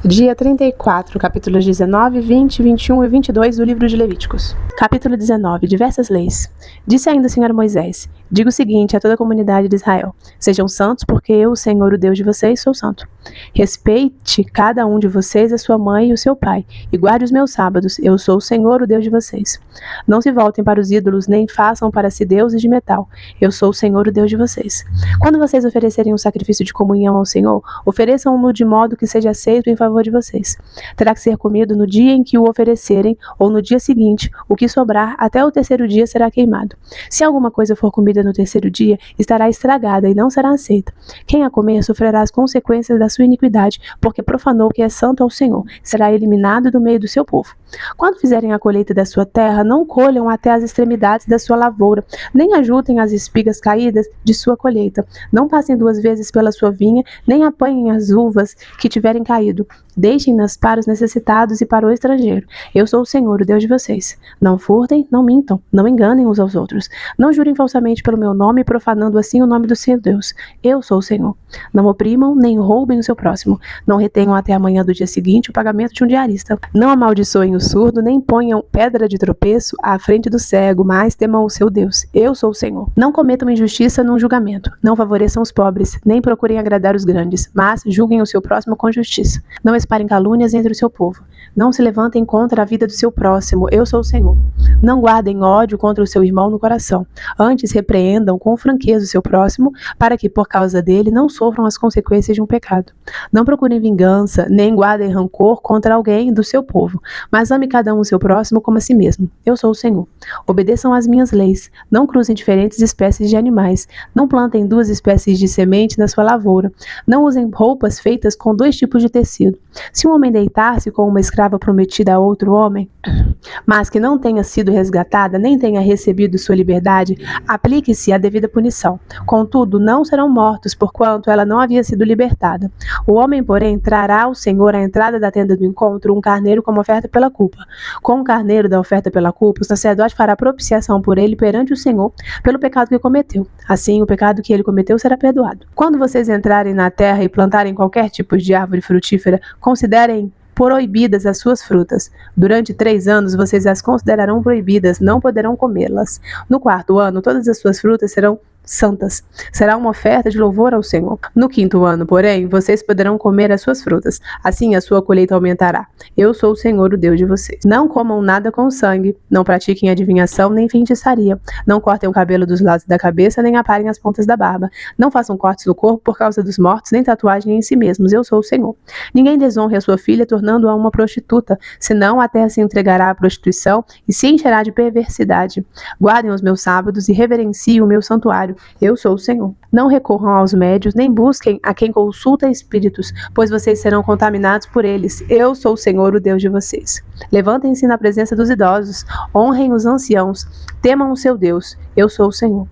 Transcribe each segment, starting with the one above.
Dia 34, capítulos 19, 20, 21 e 22 do livro de Levíticos. Capítulo 19. Diversas leis. Disse ainda o Senhor a Moisés: diga o seguinte a toda a comunidade de Israel: sejam santos, porque eu, o Senhor, o Deus de vocês, sou santo. Respeite cada um de vocês a sua mãe e o seu pai, e guarde os meus sábados. Eu sou o Senhor, o Deus de vocês. Não se voltem para os ídolos, nem façam para si deuses de metal. Eu sou o Senhor, o Deus de vocês. Quando vocês oferecerem um sacrifício de comunhão ao Senhor, ofereçam-no de modo que seja aceito em favor de vocês. Terá que ser comido no dia em que o oferecerem, ou no dia seguinte. O que sobrar até o terceiro dia será queimado. Se alguma coisa for comida no terceiro dia, estará estragada e não será aceita. Quem a comer sofrerá as consequências da sua iniquidade, porque profanou o que é santo ao Senhor. Será eliminado do meio do seu povo. Quando fizerem a colheita da sua terra, não colham até as extremidades da sua lavoura, nem ajuntem as espigas caídas de sua colheita. Não passem 2 vezes pela sua vinha, nem apanhem as uvas que tiverem caído. Deixem-nas para os necessitados e para o estrangeiro. Eu sou o Senhor, o Deus de vocês. Não furtem, não mintam, não enganem uns aos outros. Não jurem falsamente pelo meu nome, profanando assim o nome do seu Deus. Eu sou o Senhor. Não oprimam, nem roubem o seu próximo. Não retenham até amanhã do dia seguinte o pagamento de um diarista. Não amaldiçoem o surdo, nem ponham pedra de tropeço à frente do cego, mas temam o seu Deus. Eu sou o Senhor. Não cometam injustiça num julgamento. Não favoreçam os pobres, nem procurem agradar os grandes, mas julguem o seu próximo com justiça. Não espalhem calúnias entre o seu povo. Não se levantem contra a vida do seu próximo. Eu sou o Senhor. Não guardem ódio contra o seu irmão no coração. Antes, repreendam com franqueza o seu próximo, para que, por causa dele, não sofram as consequências de um pecado. Não procurem vingança, nem guardem rancor contra alguém do seu povo, mas ame cada um o seu próximo como a si mesmo. Eu sou o Senhor. Obedeçam às minhas leis. Não cruzem diferentes espécies de animais. Não plantem 2 espécies de semente na sua lavoura. Não usem roupas feitas com 2 tipos de tecido. Se um homem deitar-se com uma escrava prometida a outro homem, mas que não tenha sido resgatada, nem tenha recebido sua liberdade, aplique-se a devida punição. Contudo, não serão mortos, porquanto ela não havia sido libertada. O homem, porém, trará ao Senhor à entrada da tenda do encontro um carneiro como oferta pela culpa. Com o carneiro da oferta pela culpa, o sacerdote fará propiciação por ele perante o Senhor pelo pecado que cometeu. Assim, o pecado que ele cometeu será perdoado. Quando vocês entrarem na terra e plantarem qualquer tipo de árvore frutífera, considerem proibidas as suas frutas. Durante 3 anos vocês as considerarão proibidas, não poderão comê-las. No 4º ano, todas as suas frutas serão santas. Será uma oferta de louvor ao Senhor. No 5º ano, porém, vocês poderão comer as suas frutas. Assim a sua colheita aumentará. Eu sou o Senhor, o Deus de vocês. Não comam nada com sangue. Não pratiquem adivinhação nem feitiçaria. Não cortem o cabelo dos lados da cabeça, nem aparem as pontas da barba. Não façam cortes no corpo por causa dos mortos, nem tatuagem em si mesmos. Eu sou o Senhor. Ninguém desonre a sua filha tornando-a uma prostituta, senão a terra se entregará à prostituição e se encherá de perversidade. Guardem os meus sábados e reverenciem o meu santuário. Eu sou o Senhor. Não recorram aos médios, nem busquem a quem consulta espíritos, pois vocês serão contaminados por eles. Eu sou o Senhor, o Deus de vocês. Levantem-se na presença dos idosos, honrem os anciãos, temam o seu Deus. Eu sou o Senhor.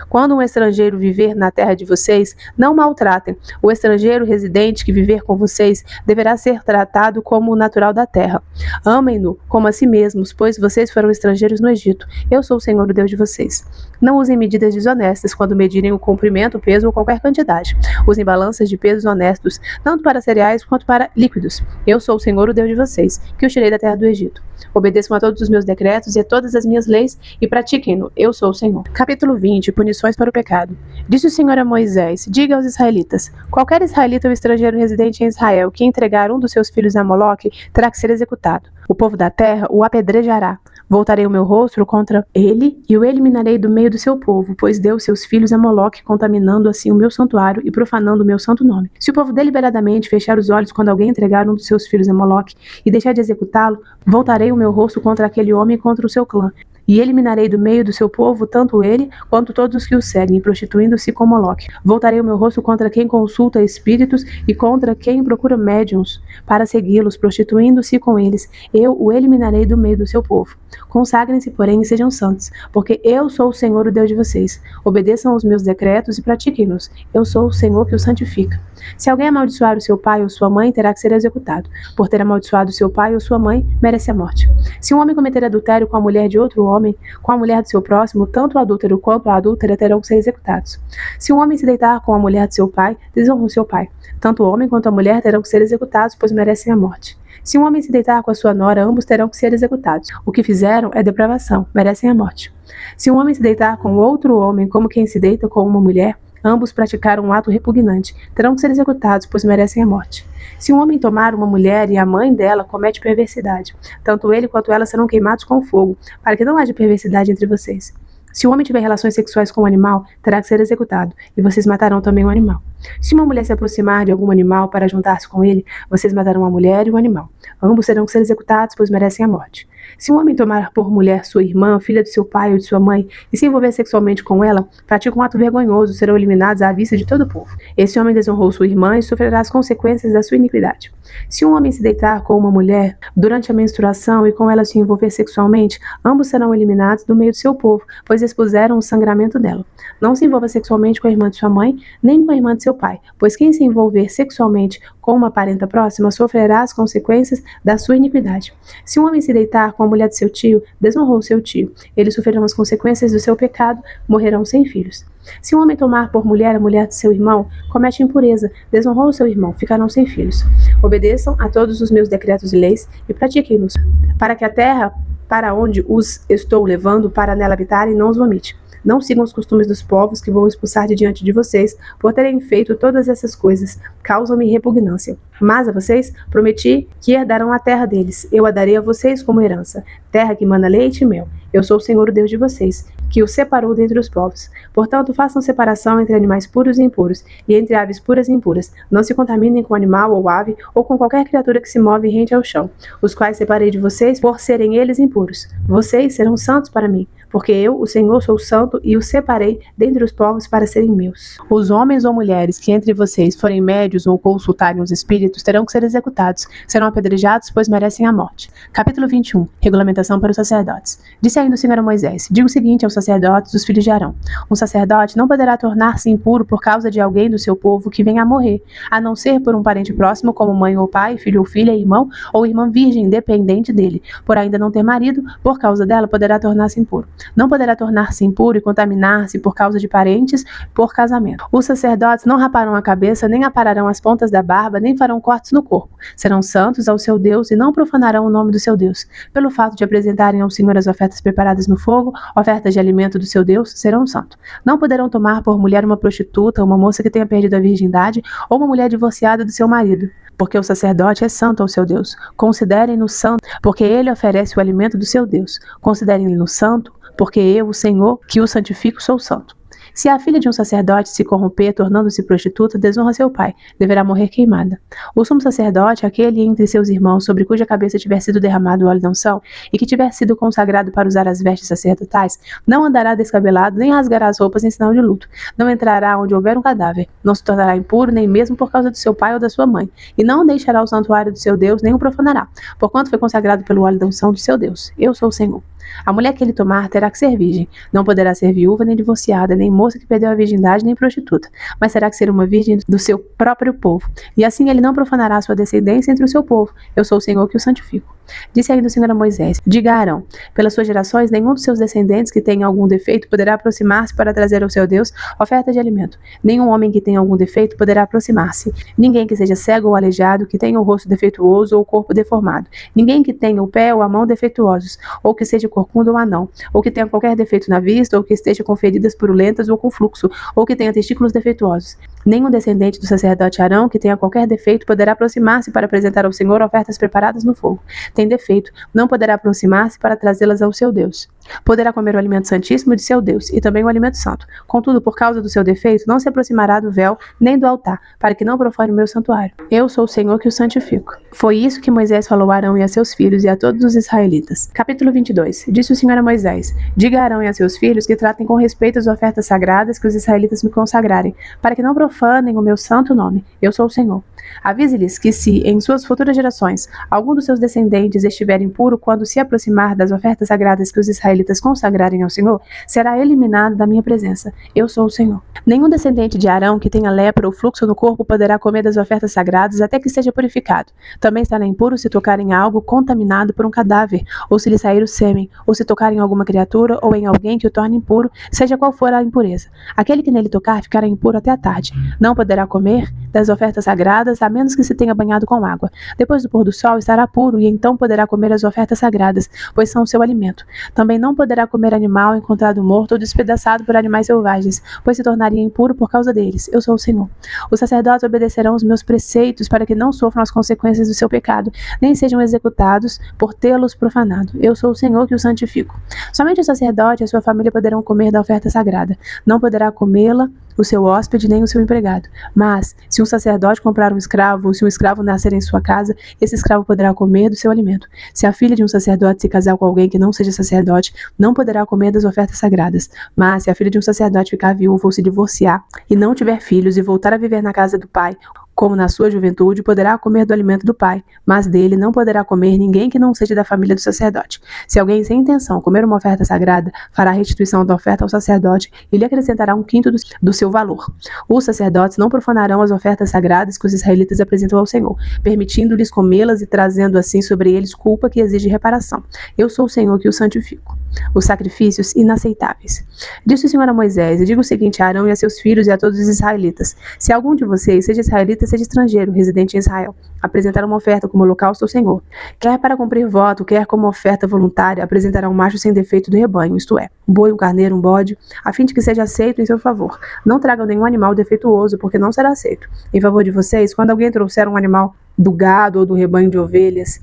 Quando um estrangeiro viver na terra de vocês, não maltratem. O estrangeiro residente que viver com vocês deverá ser tratado como o natural da terra. Amem-no como a si mesmos, pois vocês foram estrangeiros no Egito. Eu sou o Senhor, o Deus de vocês. Não usem medidas desonestas quando medirem o comprimento, o peso ou qualquer quantidade. Usem balanças de pesos honestos, tanto para cereais quanto para líquidos. Eu sou o Senhor, o Deus de vocês, que os tirei da terra do Egito. Obedeçam a todos os meus decretos e a todas as minhas leis e pratiquem-no. Eu sou o Senhor. Capítulo 20. Punições para o pecado. Disse o Senhor a Moisés: diga aos israelitas: qualquer israelita ou estrangeiro residente em Israel que entregar um dos seus filhos a Moloque terá que ser executado. O povo da terra o apedrejará. Voltarei o meu rosto contra ele e o eliminarei do meio do seu povo, pois deu seus filhos a Moloque, contaminando assim o meu santuário e profanando o meu santo nome. Se o povo deliberadamente fechar os olhos quando alguém entregar um dos seus filhos a Moloque e deixar de executá-lo, voltarei o meu rosto contra aquele homem e contra o seu clã. E eliminarei do meio do seu povo tanto ele quanto todos os que o seguem, prostituindo-se com Moloque. Voltarei o meu rosto contra quem consulta espíritos e contra quem procura médiuns para segui-los, prostituindo-se com eles. eu o eliminarei do meio do seu povo. Consagrem-se, porém, e sejam santos, porque eu sou o Senhor, o Deus de vocês. Obedeçam aos meus decretos e pratiquem-nos. Eu sou o Senhor que os santifica. Se alguém amaldiçoar o seu pai ou sua mãe, terá que ser executado. Por ter amaldiçoado seu pai ou sua mãe, merece a morte. Se um homem cometer adultério com a mulher de outro homem, com a mulher do seu próximo, tanto o adúltero quanto a adúltera terão que ser executados. Se um homem se deitar com a mulher de seu pai, desonra o seu pai. Tanto o homem quanto a mulher terão que ser executados, pois merecem a morte. Se um homem se deitar com a sua nora, ambos terão que ser executados. O que fizeram é depravação, merecem a morte. Se um homem se deitar com outro homem, como quem se deita com uma mulher, ambos praticaram um ato repugnante, terão que ser executados, pois merecem a morte. Se um homem tomar uma mulher e a mãe dela comete perversidade, tanto ele quanto ela serão queimados com fogo, para que não haja perversidade entre vocês. Se o homem tiver relações sexuais com um animal, terá que ser executado, e vocês matarão também o animal. Se uma mulher se aproximar de algum animal para juntar-se com ele, vocês matarão a mulher e o animal. Ambos serão que ser executados, pois merecem a morte. Se um homem tomar por mulher sua irmã, filha de seu pai ou de sua mãe, e se envolver sexualmente com ela, pratica um ato vergonhoso, serão eliminados à vista de todo o povo. Esse homem desonrou sua irmã e sofrerá as consequências da sua iniquidade. Se um homem se deitar com uma mulher durante a menstruação e com ela se envolver sexualmente, ambos serão eliminados do meio do seu povo, pois expuseram o sangramento dela. Não se envolva sexualmente com a irmã de sua mãe, nem com a irmã de seu pai, pois quem se envolver sexualmente com uma parenta próxima sofrerá as consequências da sua iniquidade. Se um homem se deitar com a mulher de seu tio, desonrou seu tio. Eles sofrerão as consequências do seu pecado, morrerão sem filhos. Se um homem tomar por mulher a mulher de seu irmão, comete impureza, desonrou seu irmão, ficarão sem filhos. Obedeçam a todos os meus decretos e leis e pratiquem-nos, para que a terra para onde os estou levando para nela habitarem não os vomite. Não sigam os costumes dos povos que vou expulsar de diante de vocês, por terem feito todas essas coisas, causam-me repugnância. Mas a vocês prometi que herdarão a terra deles, eu a darei a vocês como herança, terra que mana leite e mel. Eu sou o Senhor, o Deus de vocês, que os separou dentre os povos. Portanto, façam separação entre animais puros e impuros, e entre aves puras e impuras. Não se contaminem com animal ou ave, ou com qualquer criatura que se move rente ao chão, os quais separei de vocês por serem eles impuros. Vocês serão santos para mim, porque eu, o Senhor, sou santo e os separei dentre os povos para serem meus. Os homens ou mulheres que entre vocês forem médios ou consultarem os espíritos terão que ser executados, serão apedrejados, pois merecem a morte. Capítulo 21. Regulamentação para os sacerdotes. Disse ainda o Senhor a Moisés: diga o seguinte aos sacerdotes dos filhos de Arão: um sacerdote não poderá tornar-se impuro por causa de alguém do seu povo que venha a morrer, a não ser por um parente próximo, como mãe ou pai, filho ou filha, irmão ou irmã virgem, dependente dele, por ainda não ter marido, por causa dela poderá tornar-se impuro. Não poderá tornar-se impuro e contaminar-se por causa de parentes por casamento. Os sacerdotes não raparão a cabeça, nem apararão as pontas da barba, nem farão cortes no corpo. Serão santos ao seu Deus e não profanarão o nome do seu Deus. Pelo fato de apresentarem ao Senhor as ofertas preparadas no fogo, ofertas de alimento do seu Deus, serão santos. Não poderão tomar por mulher uma prostituta, uma moça que tenha perdido a virgindade, ou uma mulher divorciada do seu marido, porque o sacerdote é santo ao seu Deus. Considerem-no santo, porque ele oferece o alimento do seu Deus. Considerem-no santo, porque eu, o Senhor, que o santifico, sou santo. Se a filha de um sacerdote se corromper, tornando-se prostituta, desonra seu pai, deverá morrer queimada. O sumo sacerdote, aquele entre seus irmãos sobre cuja cabeça tiver sido derramado o óleo da unção, e que tiver sido consagrado para usar as vestes sacerdotais, não andará descabelado, nem rasgará as roupas em sinal de luto. Não entrará onde houver um cadáver, não se tornará impuro, nem mesmo por causa do seu pai ou da sua mãe, e não deixará o santuário do seu Deus, nem o profanará, porquanto foi consagrado pelo óleo da unção do seu Deus. Eu sou o Senhor. A mulher que ele tomar terá que ser virgem. Não poderá ser viúva, nem divorciada, nem moça que perdeu a virgindade, nem prostituta, mas terá que ser uma virgem do seu próprio povo. E assim ele não profanará a sua descendência entre o seu povo. Eu sou o Senhor que o santifico. Disse ainda o Senhor a Moisés: diga a Arão: pelas suas gerações, nenhum dos seus descendentes que tenha algum defeito poderá aproximar-se para trazer ao seu Deus oferta de alimento. Nenhum homem que tenha algum defeito poderá aproximar-se. Ninguém que seja cego ou aleijado, que tenha o rosto defeituoso ou o corpo deformado. Ninguém que tenha o pé ou a mão defeituosos, ou que seja corcunda ou anão, ou que tenha qualquer defeito na vista, ou que esteja com feridas purulentas ou com fluxo, ou que tenha testículos defeituosos. Nenhum descendente do sacerdote Arão que tenha qualquer defeito poderá aproximar-se para apresentar ao Senhor ofertas preparadas no fogo. Tem defeito, não poderá aproximar-se para trazê-las ao seu Deus. Poderá comer o alimento santíssimo de seu Deus, e também o alimento santo. Contudo, por causa do seu defeito, não se aproximará do véu nem do altar, para que não profane o meu santuário. Eu sou o Senhor que o santifico. Foi isso que Moisés falou a Arão e a seus filhos e a todos os israelitas. Capítulo 22. Disse o Senhor a Moisés: Diga a Arão e a seus filhos que tratem com respeito as ofertas sagradas que os israelitas me consagrarem, para que não profanem o meu santo nome. Eu sou o Senhor. Avise-lhes que se, em suas futuras gerações, algum dos seus descendentes estiver impuro quando se aproximar das ofertas sagradas que os israelitas consagrarem ao Senhor, será eliminado da minha presença. Eu sou o Senhor. Nenhum descendente de Arão que tenha lepra ou fluxo no corpo poderá comer das ofertas sagradas até que seja purificado. Também estará impuro se tocar em algo contaminado por um cadáver, ou se lhe sair o sêmen, ou se tocar em alguma criatura ou em alguém que o torne impuro, seja qual for a impureza. Aquele que nele tocar ficará impuro até a tarde. Não poderá comer das ofertas sagradas, a menos que se tenha banhado com água. Depois do pôr do sol estará puro, e então poderá comer as ofertas sagradas, pois são o seu alimento. Também não poderá comer animal encontrado morto ou despedaçado por animais selvagens, pois se tornaria impuro por causa deles. Eu sou o Senhor. Os sacerdotes obedecerão os meus preceitos para que não sofram as consequências do seu pecado, nem sejam executados por tê-los profanado. Eu sou o Senhor que os santifico. Somente o sacerdote e a sua família poderão comer da oferta sagrada. Não poderá comê-la o seu hóspede nem o seu empregado. Mas, se um sacerdote comprar um escravo, ou se um escravo nascer em sua casa, esse escravo poderá comer do seu alimento. Se a filha de um sacerdote se casar com alguém que não seja sacerdote, não poderá comer das ofertas sagradas. Mas, se a filha de um sacerdote ficar viúva ou se divorciar, e não tiver filhos, e voltar a viver na casa do pai, como na sua juventude, poderá comer do alimento do pai, mas dele não poderá comer ninguém que não seja da família do sacerdote. Se alguém sem intenção comer uma oferta sagrada, fará restituição da oferta ao sacerdote e lhe acrescentará 1/5 do seu valor. Os sacerdotes não profanarão as ofertas sagradas que os israelitas apresentam ao Senhor, permitindo-lhes comê-las e trazendo assim sobre eles culpa que exige reparação. Eu sou o Senhor que os santifico. Os sacrifícios inaceitáveis. Disse o Senhor a Moisés: E diga o seguinte a Arão e a seus filhos e a todos os israelitas: Se algum de vocês, seja israelita, seja estrangeiro, residente em Israel, apresentar uma oferta como holocausto ao Senhor, quer para cumprir voto, quer como oferta voluntária, apresentará um macho sem defeito do rebanho, isto é, um boi, um carneiro, um bode, a fim de que seja aceito em seu favor. Não tragam nenhum animal defeituoso, porque não será aceito. Em favor de vocês, quando alguém trouxer um animal do gado ou do rebanho de ovelhas,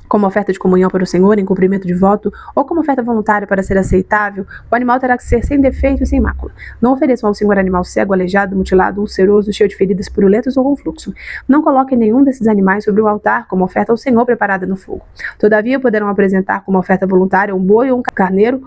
como oferta de comunhão para o Senhor, em cumprimento de voto, ou como oferta voluntária para ser aceitável, o animal terá que ser sem defeito e sem mácula. Não ofereçam ao Senhor animal cego, aleijado, mutilado, ulceroso, cheio de feridas purulentas ou com fluxo. Não coloquem nenhum desses animais sobre o altar como oferta ao Senhor preparada no fogo. Todavia poderão apresentar como oferta voluntária um boi ou um carneiro,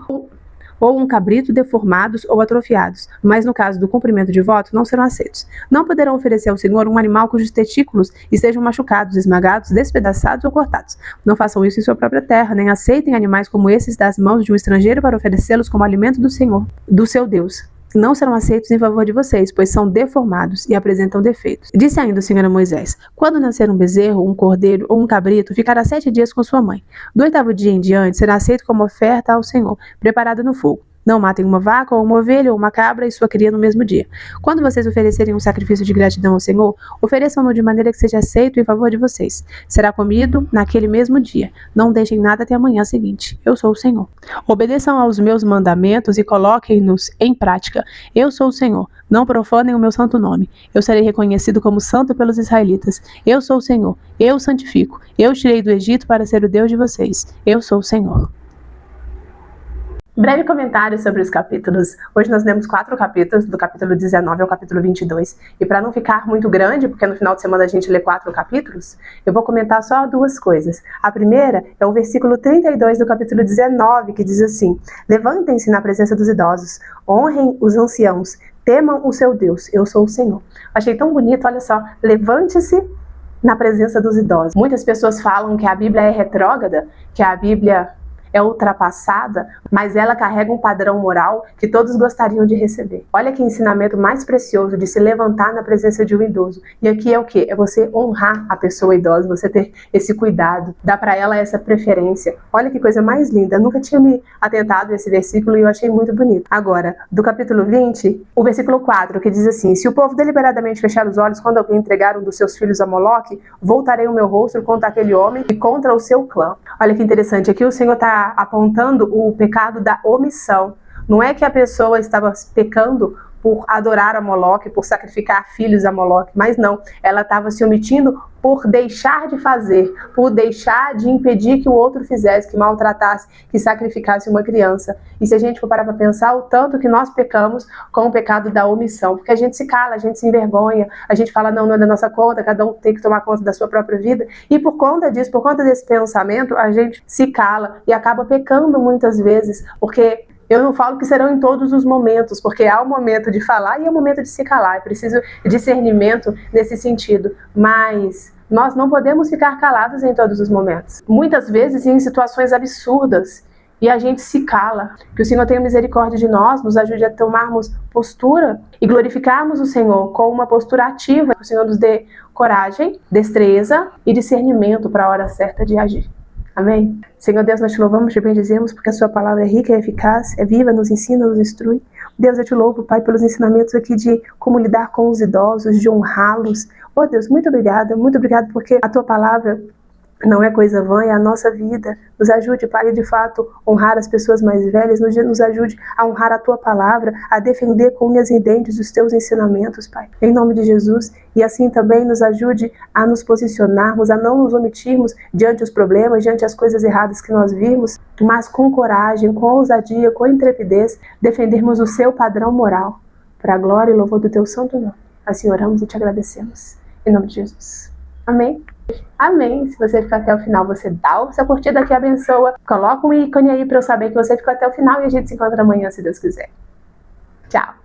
ou um cabrito deformados ou atrofiados, mas no caso do cumprimento de voto não serão aceitos. Não poderão oferecer ao Senhor um animal cujos testículos estejam machucados, esmagados, despedaçados ou cortados. Não façam isso em sua própria terra, nem aceitem animais como esses das mãos de um estrangeiro para oferecê-los como alimento do Senhor, do seu Deus. Não serão aceitos em favor de vocês, pois são deformados e apresentam defeitos. Disse ainda o Senhor a Moisés: Quando nascer um bezerro, um cordeiro ou um cabrito, ficará 7 dias com sua mãe. Do 8º dia em diante, será aceito como oferta ao Senhor, preparada no fogo. Não matem uma vaca ou uma ovelha ou uma cabra e sua cria no mesmo dia. Quando vocês oferecerem um sacrifício de gratidão ao Senhor, ofereçam-no de maneira que seja aceito em favor de vocês. Será comido naquele mesmo dia. Não deixem nada até a manhã seguinte. Eu sou o Senhor. Obedeçam aos meus mandamentos e coloquem-nos em prática. Eu sou o Senhor. Não profanem o meu santo nome. Eu serei reconhecido como santo pelos israelitas. Eu sou o Senhor. Eu o santifico. Eu os tirei do Egito para ser o Deus de vocês. Eu sou o Senhor. Breve comentário sobre os capítulos. Hoje nós lemos 4 capítulos, do capítulo 19 ao capítulo 22. E para não ficar muito grande, porque no final de semana a gente lê 4 capítulos, eu vou comentar só 2 coisas. A primeira é o versículo 32 do capítulo 19, que diz assim: Levantem-se na presença dos idosos, honrem os anciãos, temam o seu Deus, eu sou o Senhor. Achei tão bonito, olha só, levante-se na presença dos idosos. Muitas pessoas falam que a Bíblia é retrógrada, que a Bíblia é ultrapassada, mas ela carrega um padrão moral que todos gostariam de receber. Olha que ensinamento mais precioso de se levantar na presença de um idoso. E aqui é o quê? É você honrar a pessoa idosa, você ter esse cuidado, dar para ela essa preferência. Olha que coisa mais linda. Eu nunca tinha me atentado a esse versículo e eu achei muito bonito. Agora, do capítulo 20, o versículo 4, que diz assim: Se o povo deliberadamente fechar os olhos quando alguém entregar um dos seus filhos a Moloque, voltarei o meu rosto contra aquele homem e contra o seu clã. Olha que interessante. Aqui o Senhor está apontando o pecado da omissão. Não é que a pessoa estava pecando por adorar a Moloque, por sacrificar filhos a Moloque, mas não, ela estava se omitindo por deixar de fazer, por deixar de impedir que o outro fizesse, que maltratasse, que sacrificasse uma criança. E se a gente for parar para pensar, o tanto que nós pecamos com o pecado da omissão, porque a gente se cala, a gente se envergonha, a gente fala, não é da nossa conta, cada um tem que tomar conta da sua própria vida, e por conta disso, por conta desse pensamento, a gente se cala e acaba pecando muitas vezes, porque eu não falo que serão em todos os momentos, porque há o momento de falar e há o momento de se calar. É preciso discernimento nesse sentido. Mas nós não podemos ficar calados em todos os momentos. Muitas vezes em situações absurdas. E a gente se cala. Que o Senhor tenha misericórdia de nós, nos ajude a tomarmos postura e glorificarmos o Senhor com uma postura ativa. Que o Senhor nos dê coragem, destreza e discernimento para a hora certa de agir. Amém? Senhor Deus, nós te louvamos, te bendizemos, porque a sua palavra é rica, é eficaz, é viva, nos ensina, nos instrui. Deus, eu te louvo, Pai, pelos ensinamentos aqui de como lidar com os idosos, de honrá-los. Oh Deus, muito obrigada porque a tua palavra não é coisa vã, é a nossa vida. Nos ajude, Pai, de fato, honrar as pessoas mais velhas, nos ajude a honrar a tua palavra, a defender com unhas e dentes os teus ensinamentos, Pai, em nome de Jesus. E assim também nos ajude a nos posicionarmos, a não nos omitirmos diante os problemas, diante as coisas erradas que nós vimos, mas com coragem, com ousadia, com intrepidez, defendermos o seu padrão moral, para a glória e louvor do teu santo nome. Assim oramos e te agradecemos. Em nome de Jesus. Amém. Amém. Se você ficar até o final, você dá o seu curtida que abençoa. Coloca um ícone aí para eu saber que você ficou até o final e a gente se encontra amanhã, se Deus quiser. Tchau.